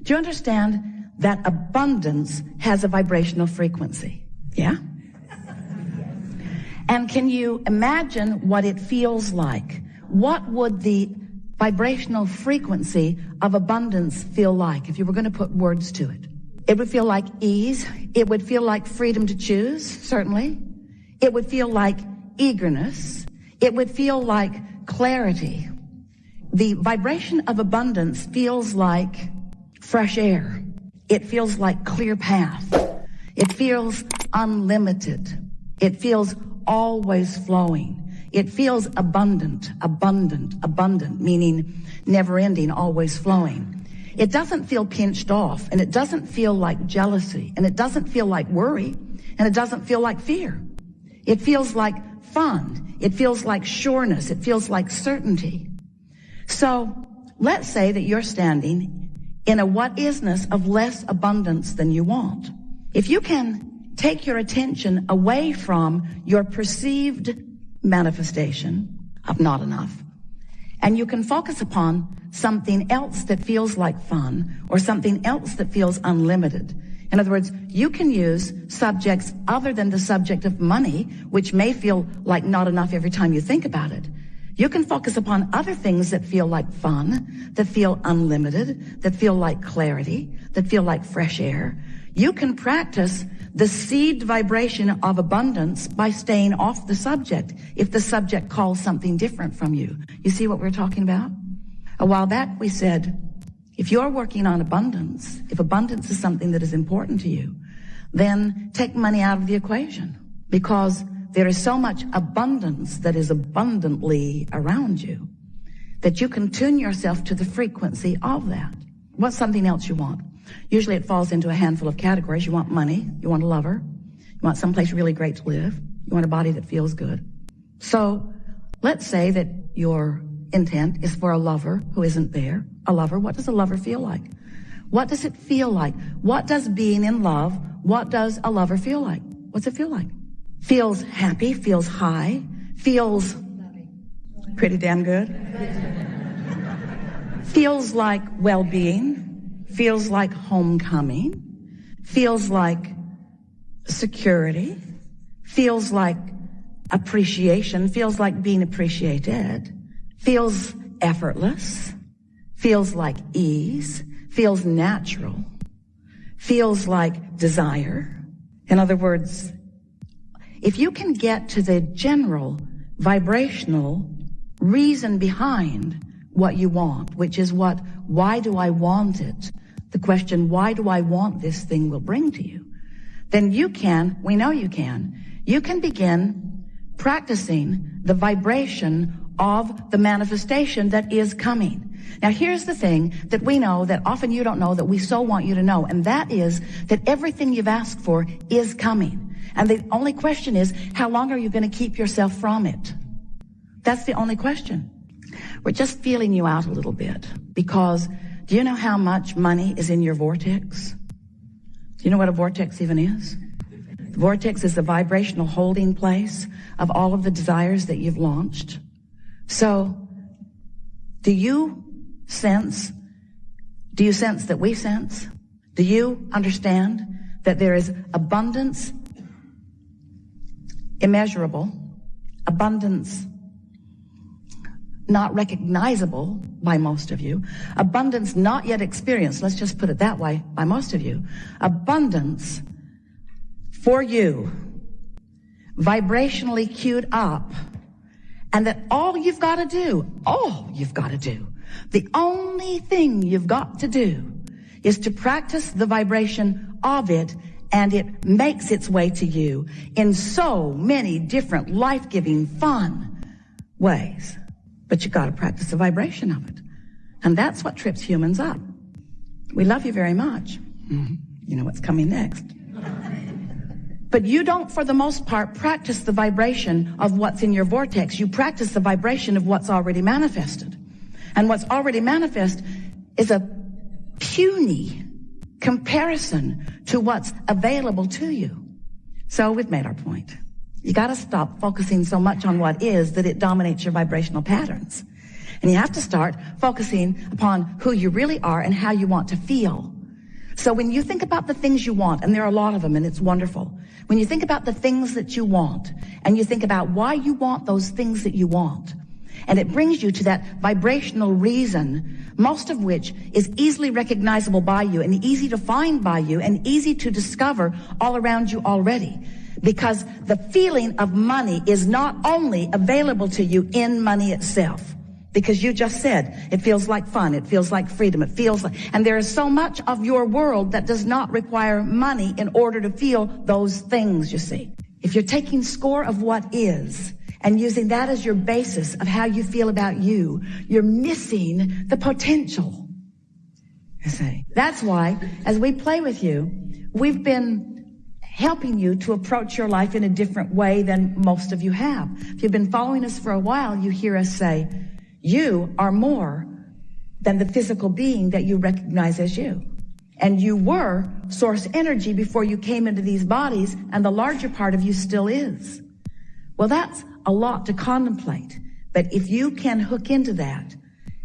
Do you understand that abundance has a vibrational frequency? Yeah? And can you imagine what it feels like? What would the vibrational frequency of abundance feel like if you were going to put words to it? It would feel like ease. It would feel like freedom to choose, certainly. It would feel like eagerness. It would feel like clarity. The vibration of abundance feels like fresh air. It feels like clear path. It feels unlimited. It feels always flowing. It feels abundant, meaning never ending, always flowing. It doesn't feel pinched off, and it doesn't feel like jealousy, and it doesn't feel like worry, and it doesn't feel like fear. It feels like fun. It feels like sureness. It feels like certainty. So let's say that you're standing in a what-isness of less abundance than you want. If you can take your attention away from your perceived manifestation of not enough, and you can focus upon something else that feels like fun or something else that feels unlimited. In other words, you can use subjects other than the subject of money, which may feel like not enough every time you think about it. You can focus upon other things that feel like fun, that feel unlimited, that feel like clarity, that feel like fresh air. You can practice the seed vibration of abundance by staying off the subject if the subject calls something different from you. You see what we're talking about? A while back we said, if you're working on abundance, if abundance is something that is important to you, then take money out of the equation, because there is so much abundance that is abundantly around you that you can tune yourself to the frequency of that. What's something else you want? Usually it falls into a handful of categories. You want money, you want a lover, you want someplace really great to live, you want a body that feels good. So let's say that your intent is for a lover who isn't there. A lover, what does a lover feel like? What does it feel like? What does being in love, what does a lover feel like? What's it feel like? Feels happy, feels high, feels pretty damn good. Feels like well-being, feels like homecoming, feels like security, feels like appreciation, feels like being appreciated, feels effortless, feels like ease, feels natural, feels like desire. In other words, if you can get to the general vibrational reason behind what you want, which is why do I want it? The question, why do I want this thing, will bring to you. Then we know you can begin practicing the vibration of the manifestation that is coming. Now here's the thing that we know that often you don't know, that we so want you to know, and that is that everything you've asked for is coming. And the only question is, how long are you going to keep yourself from it? That's the only question. We're just feeling you out a little bit, because do you know how much money is in your vortex? Do you know what a vortex even is? The vortex is the vibrational holding place of all of the desires that you've launched. So, do you sense that we sense? Do you understand that there is abundance immeasurable, abundance not recognizable by most of you, abundance not yet experienced, let's just put it that way, by most of you, abundance for you, vibrationally queued up, and that all you've got to do, the only thing you've got to do is to practice the vibration of it, and it makes its way to you in so many different life-giving, fun ways. But you've got to practice the vibration of it. And that's what trips humans up. We love you very much. You know what's coming next. But you don't, for the most part, practice the vibration of what's in your vortex. You practice the vibration of what's already manifested. And what's already manifest is a puny comparison to what's available to you. So we've made our point. You got to stop focusing so much on what is that it dominates your vibrational patterns. And you have to start focusing upon who you really are and how you want to feel. So when you think about the things you want, and there are a lot of them, and it's wonderful. When you think about the things that you want, and you think about why you want those things that you want, and it brings you to that vibrational reason, most of which is easily recognizable by you and easy to find by you and easy to discover all around you already. Because the feeling of money is not only available to you in money itself, because you just said it feels like fun, it feels like freedom, it feels like, and there is so much of your world that does not require money in order to feel those things, you see. If you're taking score of what is and using that as your basis of how you feel about you, you're missing the potential, you see. That's why, as we play with you, we've been helping you to approach your life in a different way than most of you have. If you've been following us for a while, you hear us say, you are more than the physical being that you recognize as you. And you were source energy before you came into these bodies, and the larger part of you still is. Well, that's a lot to contemplate. But if you can hook into that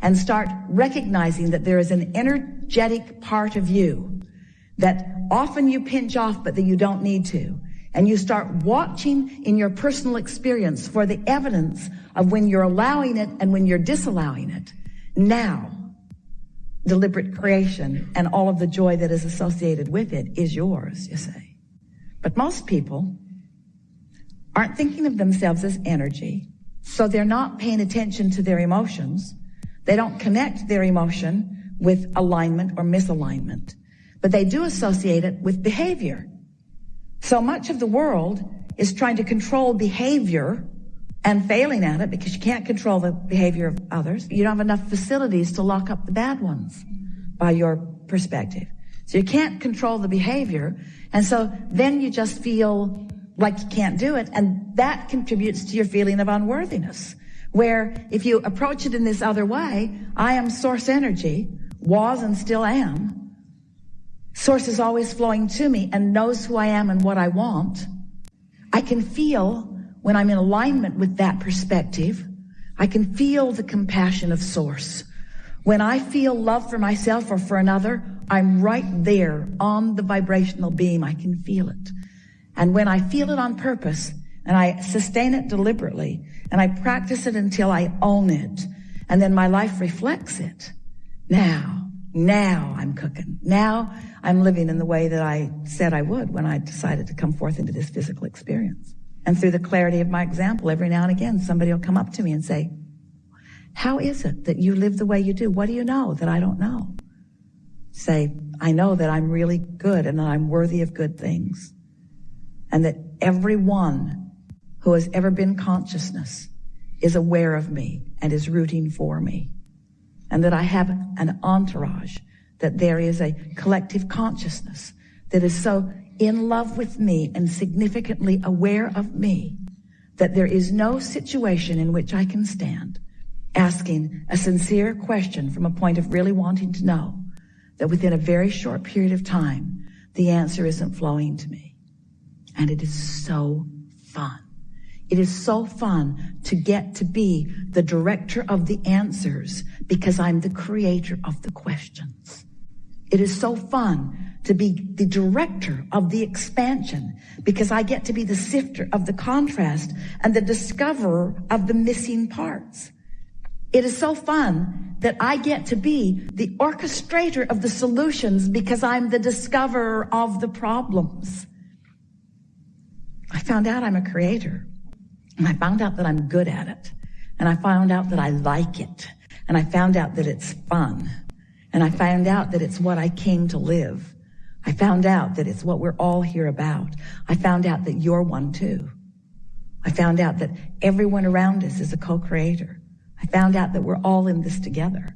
and start recognizing that there is an energetic part of you that often you pinch off, but that you don't need to, and you start watching in your personal experience for the evidence of when you're allowing it and when you're disallowing it, now deliberate creation and all of the joy that is associated with it is yours, you see. But most people aren't thinking of themselves as energy, so they're not paying attention to their emotions. They don't connect their emotion with alignment or misalignment, but they do associate it with behavior. So much of the world is trying to control behavior and failing at it because you can't control the behavior of others. You don't have enough facilities to lock up the bad ones by your perspective. So you can't control the behavior. And so then you just feel like you can't do it. And that contributes to your feeling of unworthiness, where if you approach it in this other way, I am source energy, was and still am. Source is always flowing to me and knows who I am and what I want. I can feel when I'm in alignment with that perspective. I can feel the compassion of Source. When I feel love for myself or for another, I'm right there on the vibrational beam. I can feel it. And when I feel it on purpose and I sustain it deliberately and I practice it until I own it, and then my life reflects it, now I'm cooking. Now I'm living in the way that I said I would when I decided to come forth into this physical experience. And through the clarity of my example, every now and again, somebody will come up to me and say, how is it that you live the way you do? What do you know that I don't know? Say, I know that I'm really good and that I'm worthy of good things. And that everyone who has ever been consciousness is aware of me and is rooting for me. And that I have an entourage, that there is a collective consciousness that is so in love with me and significantly aware of me that there is no situation in which I can stand asking a sincere question from a point of really wanting to know that within a very short period of time, the answer isn't flowing to me. And it is so fun. It is so fun to get to be the director of the answers because I'm the creator of the questions. It is so fun to be the director of the expansion because I get to be the sifter of the contrast and the discoverer of the missing parts. It is so fun that I get to be the orchestrator of the solutions because I'm the discoverer of the problems. I found out I'm a creator. And I found out that I'm good at it. And I found out that I like it. And I found out that it's fun. And I found out that it's what I came to live. I found out that it's what we're all here about. I found out that you're one too. I found out that everyone around us is a co-creator. I found out that we're all in this together.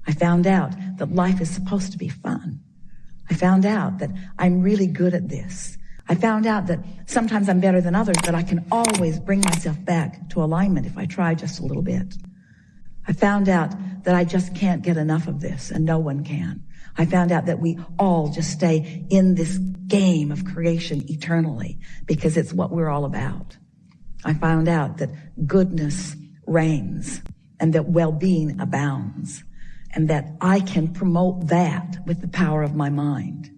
I found out that life is supposed to be fun. I found out that I'm really good at this. I found out that sometimes I'm better than others, but I can always bring myself back to alignment if I try just a little bit. I found out that I just can't get enough of this, and no one can. I found out that we all just stay in this game of creation eternally because it's what we're all about. I found out that goodness reigns, and that well-being abounds, and that I can promote that with the power of my mind,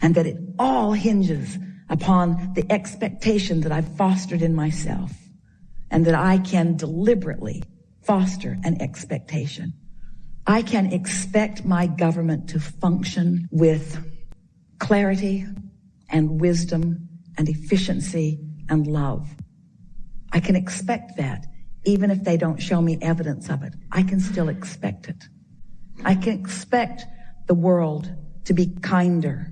and that it all hinges upon the expectation that I've fostered in myself, and that I can deliberately foster an expectation. I can expect my government to function with clarity and wisdom and efficiency and love. I can expect that even if they don't show me evidence of it. I can still expect it. I can expect the world to be kinder,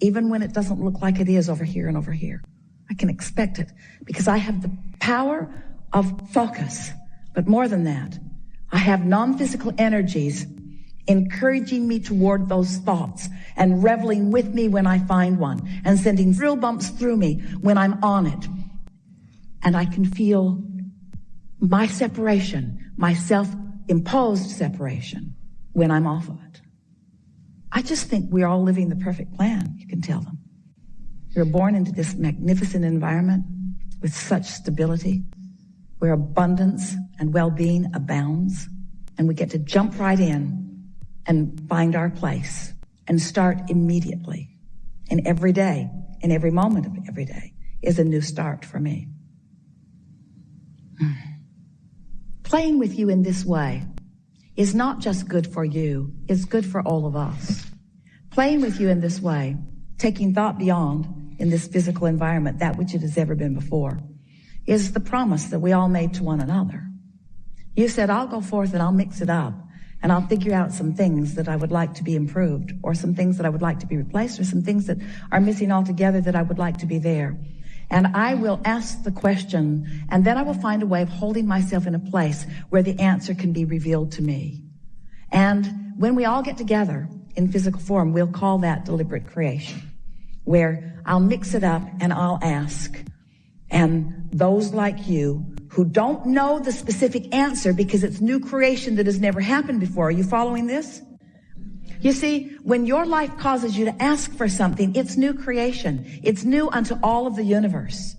even when it doesn't look like it is over here and over here. I can expect it because I have the power of focus. But more than that, I have non-physical energies encouraging me toward those thoughts and reveling with me when I find one and sending thrill bumps through me when I'm on it. And I can feel my separation, my self-imposed separation when I'm off of it. I just think we're all living the perfect plan, you can tell them. We're born into this magnificent environment with such stability, where abundance and well-being abounds, and we get to jump right in and find our place and start immediately. And every day, and every moment of every day is a new start for me. Playing with you in this way is not just good for you, it's good for all of us. Playing with you in this way, taking thought beyond in this physical environment, that which it has ever been before, is the promise that we all made to one another. You said, I'll go forth and I'll mix it up, and I'll figure out some things that I would like to be improved, or some things that I would like to be replaced, or some things that are missing altogether that I would like to be there. And I will ask the question, and then I will find a way of holding myself in a place where the answer can be revealed to me. And when we all get together in physical form, we'll call that deliberate creation, where I'll mix it up and I'll ask. And those like you who don't know the specific answer because it's new creation that has never happened before, are you following this? You see, when your life causes you to ask for something, it's new creation. It's new unto all of the universe.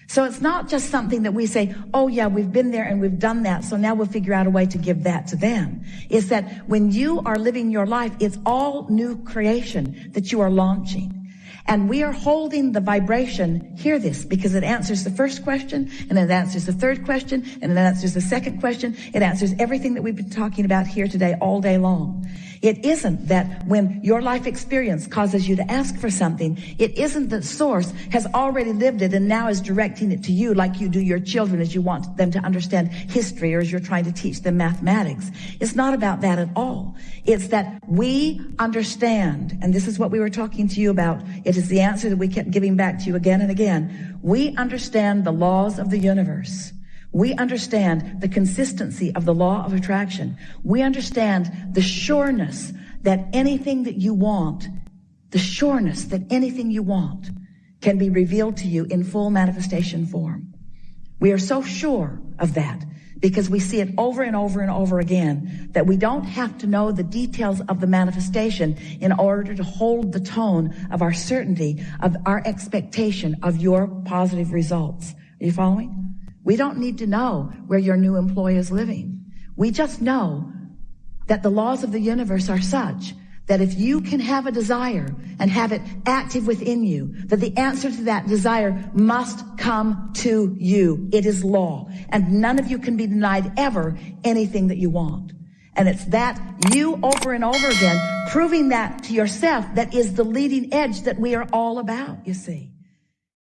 So it's not just something that we say, oh yeah, we've been there and we've done that, so now we'll figure out a way to give that to them. It's that when you are living your life, it's all new creation that you are launching. And we are holding the vibration, hear this, because it answers the first question, and it answers the third question, and it answers the second question. It answers everything that we've been talking about here today all day long. It isn't that when your life experience causes you to ask for something, it isn't that source has already lived it and now is directing it to you like you do your children as you want them to understand history or as you're trying to teach them mathematics. It's not about that at all. It's that we understand, and this is what we were talking to you about. It is the answer that we kept giving back to you again and again. We understand the laws of the universe. We understand the consistency of the law of attraction. We understand the sureness that anything that you want, can be revealed to you in full manifestation form. We are so sure of that because we see it over and over and over again, that we don't have to know the details of the manifestation in order to hold the tone of our certainty, of our expectation of your positive results. Are you following? We don't need to know where your new employee is living. We just know that the laws of the universe are such that if you can have a desire and have it active within you, that the answer to that desire must come to you. It is law. And none of you can be denied ever anything that you want. And it's that you over and over again proving that to yourself that is the leading edge that we are all about, you see.